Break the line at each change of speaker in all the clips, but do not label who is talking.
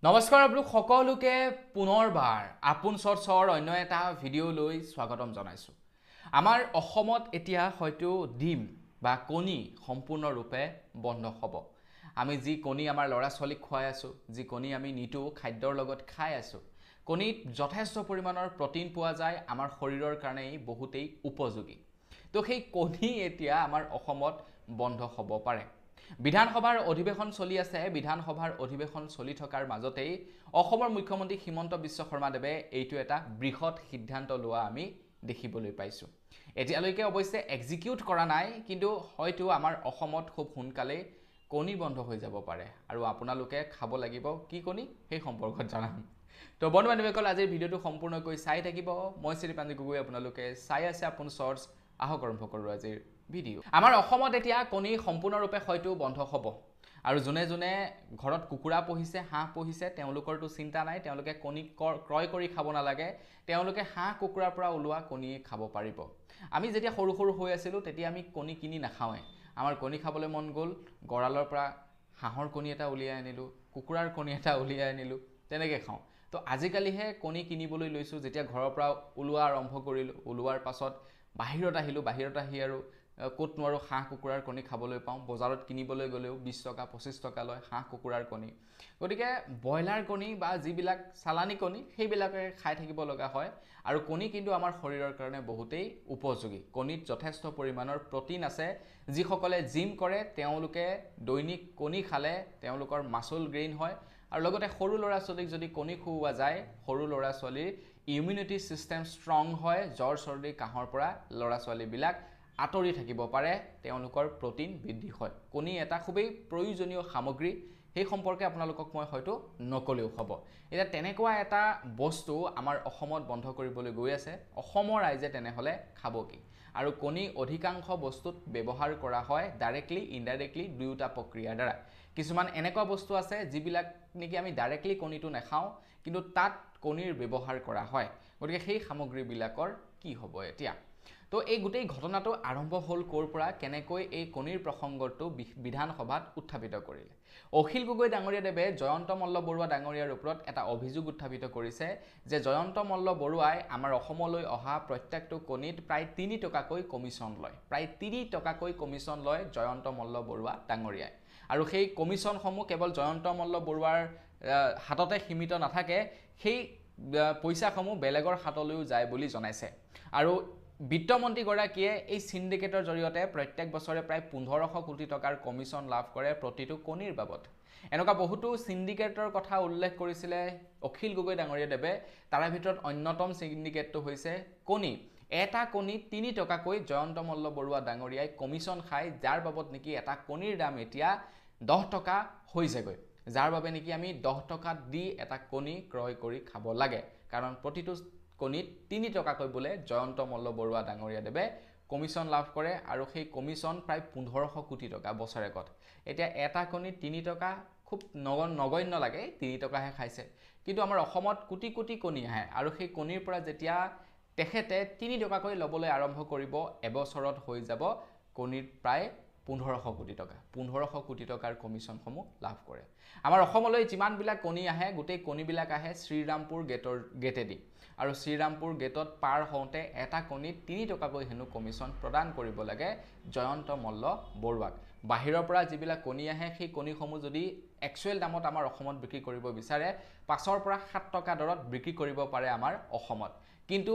নমস্কাৰ আপোনালোক সকলোকে পুনৰবাৰ আপোন চৰ্চৰ অন্য এটা ভিডিঅ' লৈ স্বাগতম জনাইছোঁ। আমাৰ অসমত এতিয়া হয়তো ডিম বা কণী সম্পূৰ্ণৰূপে বন্ধ হ'ব। আমি যি কণী আমাৰ ল'ৰা ছোৱালীক খুৱাই আছোঁ, যি কণী আমি নিতৌ খাদ্যৰ লগত খাই আছোঁ, কণীত যথেষ্ট পৰিমাণৰ প্ৰটিন পোৱা যায়, আমাৰ শৰীৰৰ কাৰণে বহুতেই উপযোগী। তো সেই কণী এতিয়া আমাৰ অসমত বন্ধ হ'ব পাৰে। বিধানসভাৰ অধিৱেশন চলি আছে। বিধানসভাৰ অধিৱেশন চলি থকাৰ মাজতেই অসমৰ মুখ্যমন্ত্ৰী হিমন্ত বিশ্ব শৰ্মাদেৱে এইটো এটা বৃহৎ সিদ্ধান্ত লোৱা আমি দেখিবলৈ পাইছোঁ। এতিয়ালৈকে অৱশ্যে এক্সিকিউট কৰা নাই, কিন্তু হয়তো আমাৰ অসমত খুব সোনকালেই কণী বন্ধ হৈ যাব পাৰে। আৰু আপোনালোকে খাব লাগিব কি কণী সেই সম্পৰ্কত জনাম। তো বন্ধু বান্ধৱীসকল, আজিৰ ভিডিঅ'টো সম্পূৰ্ণকৈ চাই থাকিব। মই শ্ৰীপাঞ্জি গগৈ, আপোনালোকে চাই আছে আপোন চৰ্চ। আহক আৰম্ভ কৰোঁ আজিৰ ভিডিঅ'। আমাৰ অসমত এতিয়া কণী সম্পূৰ্ণৰূপে হয়তো বন্ধ হ'ব। আৰু যোনে যোনে ঘৰত কুকুৰা পুহিছে, হাঁহ পুহিছে, তেওঁলোকৰতো চিন্তা নাই, তেওঁলোকে কণী ক্ৰয় কৰি খাব নালাগে, তেওঁলোকে হাঁহ কুকুৰাৰ পৰা ওলোৱা কণী খাব পাৰিব। আমি যেতিয়া সৰু সৰু হৈ আছিলোঁ তেতিয়া আমি কণী কিনি নাখাওঁৱে। আমাৰ কণী খাবলৈ মন গ'ল, গঁৰালৰ পৰা হাঁহৰ কণী এটা উলিয়াই আনিলোঁ, কুকুৰাৰ কণী এটা উলিয়াই আনিলোঁ, তেনেকৈ খাওঁ। তো আজিকালিহে কণী কিনিবলৈ লৈছোঁ। যেতিয়া ঘৰৰ পৰা ওলোৱা আৰম্ভ কৰিলোঁ, ওলোৱাৰ পাছত বাহিৰত আহিলোঁ, বাহিৰত আহি আৰু ক'ত নোৱাৰোঁ হাঁহ কুকুৰাৰ কণী খাবলৈ পাওঁ। বজাৰত কিনিবলৈ গ'লেও 20 টকা 25 টকা লয় হাঁহ কুকুৰাৰ কণী। গতিকে ব্ৰইলাৰ কণী বা যিবিলাক চালানী কণী সেইবিলাকে খাই থাকিব লগা হয়। আৰু কণী কিন্তু আমাৰ শৰীৰৰ কাৰণে বহুতেই উপযোগী। কণীত যথেষ্ট পৰিমাণৰ প্ৰটিন আছে। যিসকলে জিম কৰে তেওঁলোকে দৈনিক কণী খালে তেওঁলোকৰ মাচল গ্ৰেইন হয়। আৰু লগতে সৰু ল'ৰা ছোৱালীক যদি কণী খুওৱা যায়, সৰু ল'ৰা ছোৱালীৰ ইমিউনিটি ছিষ্টেম ষ্ট্ৰং হয়। জ্বৰ চৰ্দি কাহৰ পৰা ল'ৰা ছোৱালীবিলাক আঁতৰি থাকিব পাৰে, তেওঁলোকৰ প্ৰটিন বৃদ্ধি হয়। কণী এটা খুবেই প্ৰয়োজনীয় সামগ্ৰী, সেই সম্পৰ্কে আপোনালোকক মই হয়তো নকলেও হ'ব। এতিয়া তেনেকুৱা এটা বস্তু আমাৰ অসমত বন্ধ কৰিবলৈ গৈ আছে। অসমৰ ৰাইজে তেনেহ'লে খাব কি? আৰু কণী অধিকাংশ বস্তুত ব্যৱহাৰ কৰা হয় ডাইৰেক্টলি ইনডাইৰেক্টলি দুয়োটা প্ৰক্ৰিয়াৰ দ্বাৰা। কিছুমান এনেকুৱা বস্তু আছে যিবিলাক নেকি আমি ডাইৰেক্টলি কণীটো নাখাওঁ, কিন্তু তাত কণীৰ ব্যৱহাৰ কৰা হয়। গতিকে সেই সামগ্ৰীবিলাকৰ কি হ'ব এতিয়া? তো এই গোটেই ঘটনাটো আৰম্ভ হ'ল ক'ৰ পৰা, কেনেকৈ এই কণীৰ প্ৰসংগটো বিধানসভাত উত্থাপিত কৰিলে। অখিল গগৈ ডাঙৰীয়াদেৱে জয়ন্ত মল্ল বৰুৱা ডাঙৰীয়াৰ ওপৰত এটা অভিযোগ উত্থাপিত কৰিছে যে জয়ন্ত মল্ল বৰুৱাই আমাৰ অসমলৈ অহা প্ৰত্যেকটো কণীত প্ৰায় 3 টকাকৈ কমিশ্যন লয়। প্ৰায় 3 টকাকৈ কমিশ্যন লয় জয়ন্ত মল্ল বৰুৱা ডাঙৰীয়াই। আৰু সেই কমিশ্যনসমূহ কেৱল জয়ন্ত মল্ল বৰুৱাৰ হাততে সীমিত নাথাকে, সেই পইচাসমূহ বেলেগৰ হাতলৈও যায় বুলি জনাইছে। আৰু বিত্তমন্ত্ৰীগৰাকীয়ে এই চিণ্ডিকেটৰ জৰিয়তে প্ৰত্যেক বছৰে প্ৰায় 1500 কোটি টকাৰ কমিশ্যন লাভ কৰে প্ৰতিটো কণীৰ বাবদ। এনেকুৱা বহুতো চিণ্ডিকেটৰ কথা উল্লেখ কৰিছিলে অখিল গগৈ ডাঙৰীয়াদেৱে। তাৰে ভিতৰত অন্যতম চিণ্ডিকেটটো হৈছে কণী। এটা কণীত 3 টকাকৈ জয়ন্ত মল্ল বৰুৱা ডাঙৰীয়াই কমিশ্যন খায়, যাৰ বাবদ নেকি এটা কণীৰ দাম এতিয়া 10 টকা হৈছেগৈ। যাৰ বাবে নেকি আমি 10 টকাত দি এটা কণী ক্ৰয় কৰি খাব লাগে, কাৰণ প্ৰতিটো কণীত 3 টকাকৈ বোলে জয়ন্ত মল্ল বৰুৱা ডাঙৰীয়াদেৱে কমিশ্যন লাভ কৰে। আৰু সেই কমিশ্যন প্ৰায় 1500 কোটি টকা বছৰেকত। এতিয়া এটা কণীত 3 টকা খুব নগণ্য লাগে, 3 টকাহে খাইছে। কিন্তু আমাৰ অসমত কোটি কোটি কণী আহে, আৰু সেই কণীৰ পৰা যেতিয়া তেখেতে 3 টকাকৈ ল'বলৈ আৰম্ভ কৰিব, এবছৰত হৈ যাব কণীৰ প্ৰায় 1500 কোটি টকা। 1500 কোটি টকাৰ কমিশ্যনসমূহ লাভ কৰে। আমাৰ অসমলৈ যিমানবিলাক কণী আহে, গোটেই কণীবিলাক আহে শ্ৰীৰামপুৰ গেটেদি। আৰু শ্ৰীৰামপুৰ গেটত পাৰ হওঁতে এটা কণীত 3 টকাকৈ হেনো কমিশ্যন প্ৰদান কৰিব লাগে জয়ন্ত মল্ল বৰুৱাক। বাহিৰৰ পৰা যিবিলাক কণী আহে, সেই কণীসমূহ যদি একচুৱেল দামত আমাৰ অসমত বিক্ৰী কৰিব বিচাৰে, 5 পৰা 7 টকা দৰত বিক্ৰী কৰিব পাৰে আমাৰ অসমত। কিন্তু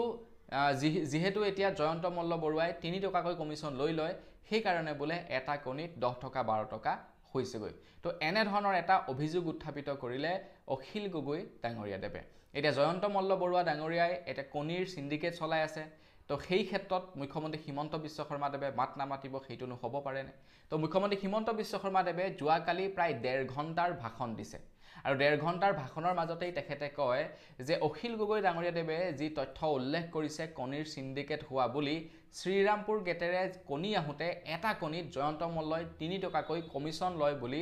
যিহেতু এতিয়া জয়ন্ত মল্ল বৰুৱাই 3 টকাকৈ কমিশ্যন লৈ লয়, সেইকাৰণে বোলে এটা কণীত 10 টকা 12 টকা হৈছেগৈ। তো এনেধৰণৰ এটা অভিযোগ উত্থাপিত কৰিলে অখিল গগৈ ডাঙৰীয়াদেৱে। এতিয়া জয়ন্ত মল্ল বৰুৱা ডাঙৰীয়াই এতিয়া কণীৰ চিণ্ডিকেট চলাই আছে। তো সেই ক্ষেত্ৰত মুখ্যমন্ত্ৰী হিমন্ত বিশ্ব শৰ্মাদেৱে মাত নামাতিব, সেইটো নহ'ব পাৰেনে? তো মুখ্যমন্ত্ৰী হিমন্ত বিশ্ব শৰ্মাদেৱে যোৱাকালি প্ৰায় 1.5 ঘণ্টাৰ ভাষণ দিছে। আৰু 1.5 ঘণ্টাৰ ভাষণৰ মাজতেই তেখেতে কয় যে অখিল গগৈ ডাঙৰীয়াদেৱে যি তথ্য উল্লেখ কৰিছে কণীৰ চিণ্ডিকেট হোৱা বুলি, শ্ৰীৰামপুৰ গেটেৰে কণী আহোঁতে এটা কণীত জয়ন্ত মল্লই 3 টকাকৈ কমিশ্যন লয় বুলি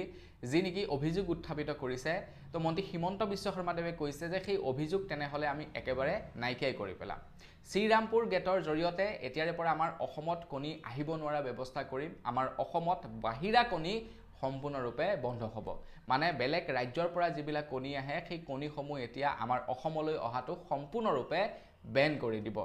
যি নেকি অভিযোগ উত্থাপিত কৰিছে, তো মন্ত্ৰী হিমন্ত বিশ্ব শৰ্মাদেৱে কৈছে যে সেই অভিযোগ তেনেহ'লে আমি একেবাৰে নাইকিয়াই কৰি পেলাম। শ্ৰীৰামপুৰ গেটৰ জৰিয়তে এতিয়াৰে পৰা আমাৰ অসমত কণী আহিব নোৱাৰা ব্যৱস্থা কৰিম। আমাৰ অসমত বাহিৰা কণী সম্পূৰ্ণৰূপে বন্ধ হ'ব মানে বেলেগ ৰাজ্যৰ পৰা যিবিলাক কণী আহে সেই কণীসমূহ এতিয়া আমাৰ অসমলৈ অহাটো সম্পূৰ্ণৰূপে বেন কৰি দিব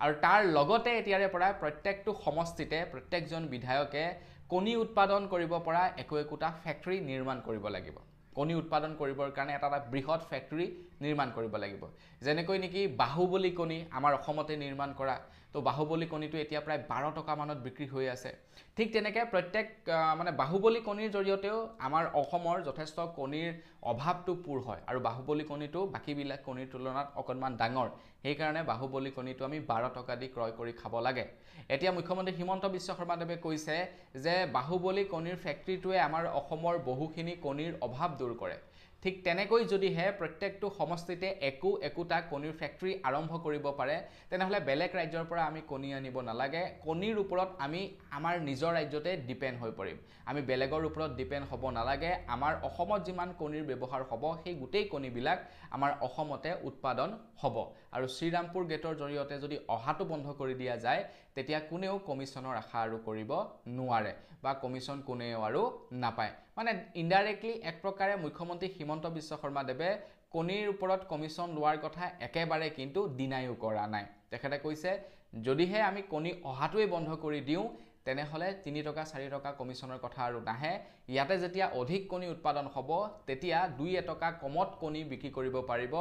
আৰু তাৰ লগতে এতিয়াৰে পৰা প্ৰত্যেকটো সমষ্টিতে প্ৰত্যেকজন বিধায়কে কণী উৎপাদন কৰিব পৰা একোটা ফ্যাক্টৰী নিৰ্মাণ কৰিব লাগিব কণী উৎপাদন কৰিবৰ কাৰণে এটা বৃহৎ ফ্যাক্টৰী নিৰ্মাণ কৰিব লাগিব যেনেকৈ নেকি বাহুবলী কণী আমাৰ অসমতে নিৰ্মাণ কৰা তো বাহুবলী কণীটো এতিয়া প্ৰায় 12 টকা মানত বিক্ৰী হৈ আছে ঠিক তেনেকৈ প্ৰত্যেক মানে বাহুবলী কণীৰ জৰিয়তেও আমাৰ অসমৰ যথেষ্ট কণীৰ অভাৱটো পূৰ হয় আৰু বাহুবলী কণীটো বাকিবিলাক কণীৰ তুলনাত অকণমান ডাঙৰ সেই কাৰণে বাহুবলী কণীটো আমি 12 টকা দি ক্ৰয় কৰি খাব লাগে এতিয়া মুখ্যমন্ত্ৰী হিমন্ত বিশ্ব শৰ্মাদেৱে কৈছে যে বাহুবলী কণীৰ ফ্যাক্টৰীটোৱে আমাৰ অসমৰ বহুখিনি কণীৰ অভাৱ দূৰ কৰে ঠিক তেনেকৈ যদি হে প্ৰত্যেকটো সমষ্টিতে একোটা কণীৰ ফ্যাক্টৰী আৰম্ভ কৰিব পাৰে তেনেহলে বেলেগ ৰাজ্যৰ পৰা আমি কণী আনিব নালাগে কণীৰ ওপৰত আমি আমাৰ নিজৰ ৰাজ্যতে ডিপেন্ড হৈ পৰিম আমি বেলেগৰ ওপৰত ডিপেন্ড হ'ব নালাগে আমাৰ অসমত যিমান কণীৰ ব্যৱহাৰ হ'ব সেই গুটেই কণীবিলাক আমাৰ অসমতে উৎপাদন হ'ব আৰু শ্ৰীৰামপুৰ গেটৰ জৰিয়তে যদি অহাটো বন্ধ কৰি দিয়া যায় তেতিয়া কোনেও কমিছনৰ আশা আৰু কৰিব নোৱাৰে বা কমিছন কোনেও আৰু নাপায় মানে ইনডাইৰেক্টলি এক প্ৰকাৰে মুখ্যমন্ত্ৰী হিমন্ত বিশ্ব শৰ্মাদেৱে কণীৰ ওপৰত কমিছন লোৱাৰ কথা একেবাৰে কিন্তু ডিনাইও কৰা নাই তেখেতে কৈছে যদিহে আমি কণী অহাটোৱে বন্ধ কৰি দিওঁ তেনেহলে 3 টকা 4 টকা কমিছনৰ কথা আৰু নাহে ইয়াতে যেতিয়া অধিক কণী উৎপাদন হ'ব তেতিয়া 2 টকা কমত কণী বিক্ৰী কৰিব পাৰিব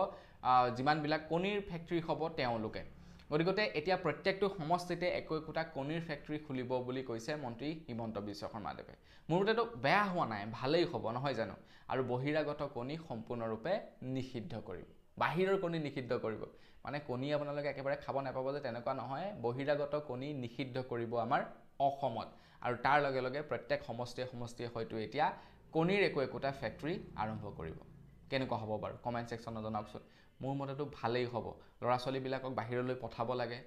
যিমান বিলাক কণীৰ ফ্যাক্টৰী হ'ব তেওঁলোকে গতিকে এতিয়া প্ৰত্যেকটো সমষ্টিতে একোটা কণীৰ ফ্যাক্টৰী খুলিব বুলি কৈছে মন্ত্ৰী হিমন্ত বিশ্ব শৰ্মাদেৱে মোৰ মতেতো বেয়া হোৱা নাই ভালেই হ'ব নহয় জানো আৰু বহিৰাগত কণী সম্পূৰ্ণৰূপে নিষিদ্ধ কৰিব বাহিৰৰ কণী নিষিদ্ধ কৰিব মানে কণী আপোনালোকে একেবাৰে খাব নাপাব যে তেনেকুৱা নহয় বহিৰাগত কণী নিষিদ্ধ কৰিব আমাৰ অসমত আৰু তাৰ লগে লগে প্ৰত্যেক সমষ্টিয়ে হয়তো এতিয়া কণীৰ একোটা ফ্যাক্টৰী আৰম্ভ কৰিব কেনেকুৱা হ'ব বাৰু কমেন্ট সেকশনত জনাওকচোন মোৰ মতেতো ভালেই হ'ব লৰা ছোৱালী বিলাকক বাহিৰলৈ পঠাব লাগে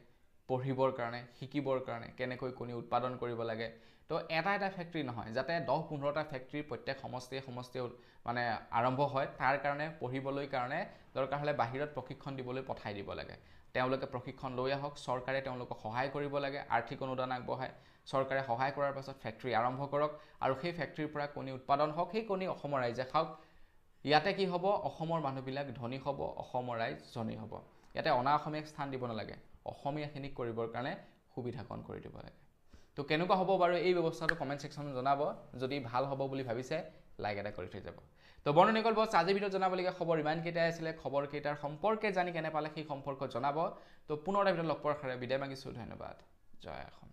পঢ়িবৰ কাৰণে শিকিবৰ কাৰণে কেনেকৈ কণী উৎপাদন কৰিব লাগে তো এটা ফ্যাক্টৰী নহয় যাতে 10-15টা ফ্যাক্টৰী প্ৰত্যেক সমষ্টিয়ে মানে আৰম্ভ হয় তাৰ কাৰণে পঢ়িবলৈ কাৰণে দৰকাৰ হলে বাহিৰত প্ৰশিক্ষণ দিবলৈ পঠাই দিব লাগে তেওঁলোকে প্ৰশিক্ষণ লৈ আহক চৰকাৰে তেওঁলোকক সহায় কৰিব লাগে আৰ্থিক অনুদান আগবঢ়ায় চৰকাৰে সহায় কৰাৰ পাছত ফ্যাক্টৰী আৰম্ভ কৰক আৰু সেই ফ্যাক্টৰীৰ পৰা কণী উৎপাদন হওক সেই কণী অসমৰ ৰাইজে খাওক ইয়াতে কি হ'ব অসমৰ মানুহবিলাক ধনী হ'ব অসমৰ ৰাইজ ধনী হ'ব ইয়াতে অনা অসমীয়াক স্থান দিব নালাগে অসমীয়াখিনিক কৰিবৰ কাৰণে সুবিধাকণ কৰি দিব লাগে তো কেনেকুৱা হ'ব বাৰু এই ব্যৱস্থাটো কমেন্ট সেকশনত জনাব যদি ভাল হ'ব বুলি ভাবিছে লাইক এটা কৰি থৈ যাব তো বৰ্ণনিকল বস আজি ভিডিঅ জনাবলগীয়া খবৰ ইমান কেইটাই আছিলে খবৰ কেইটাৰ সম্পৰ্কে জানি কেনে পালে সেই সম্পৰ্ক জনাব তো পুনৰ এটা ভিডিঅ লগ পোৱাৰ আশাৰে বিদায় মাগিছো ধন্যবাদ জয় অসম